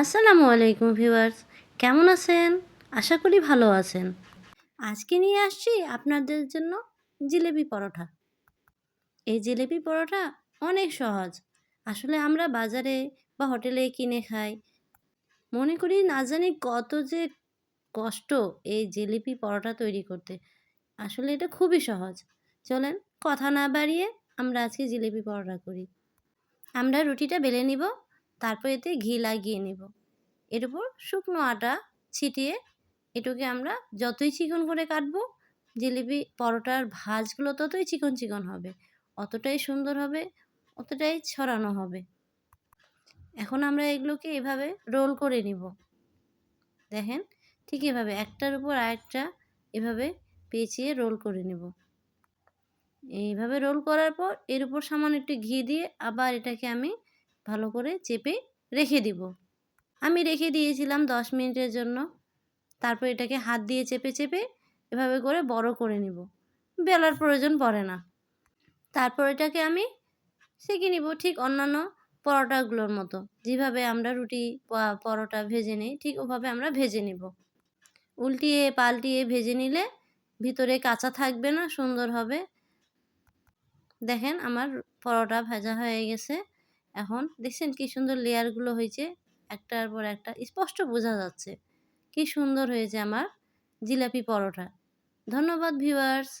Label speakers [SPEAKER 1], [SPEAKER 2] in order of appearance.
[SPEAKER 1] আসসালামু আলাইকুম ভিউয়ার্স, কেমন আছেন? আশা করি ভালো আছেন। আজকে নিয়ে আসছি আপনাদের জন্য জিলেপি পরোটা। এই জিলেপি পরোটা অনেক সহজ। আসলে আমরা বাজারে বা হোটেলে কিনে খাই। মনে করি না জানি কত যে কষ্ট এই জিলিপি পরোটা তৈরি করতে। আসলে এটা খুবই সহজ। চলেন কথা না বাড়িয়ে আমরা আজকে জিলিপি পরোটা করি। আমরা রুটিটা বেলে নিব, তারপর এতে ঘি লাগিয়ে নিব। এর উপর শুকনো আটা ছিটিয়ে এটাকে আমরা যতই চিকন করে কাটবো, জিলিপি পরোটার ভাঁজগুলো ততই চিকন চিকন হবে, অতটাই সুন্দর হবে, অতটাই ছড়ানো হবে। এখন আমরা এগুলোকে এভাবে রোল করে নিব। দেখেন, ঠিক এভাবে একটার উপর আরেকটা এভাবে পেঁচিয়ে রোল করে নেব। এইভাবে রোল করার পর এর উপর সামান্য একটু ঘি দিয়ে আবার এটাকে আমি ভালো করে চেপে রেখে দিব। আমি রেখে দিয়েছিলাম 10 মিনিটের জন্য। তারপর এটাকে হাত দিয়ে চেপে চেপে এভাবে করে বড় করে নিব। বেলার প্রয়োজন পড়ে না। তারপর এটাকে আমি সেঁকে নিব ঠিক অন্যান্য পরোটাগুলোর মতো। যেভাবে আমরা রুটি পরোটা ভেজে নিই, ঠিক ওভাবে আমরা ভেজে নিব। উল্টিয়ে পাল্টিয়ে ভেজে নিলে ভিতরে কাঁচা থাকবে না, সুন্দর হবে। দেখেন আমার পরোটা ভাজা হয়ে গেছে। এখন দেখছেন কি সুন্দর লেয়ারগুলো হয়েছে, একটার পর একটা স্পষ্ট বোঝা যাচ্ছে। কি সুন্দর হয়েছে আমার জিলাপি পরোটা। ধন্যবাদ ভিউয়ার্স।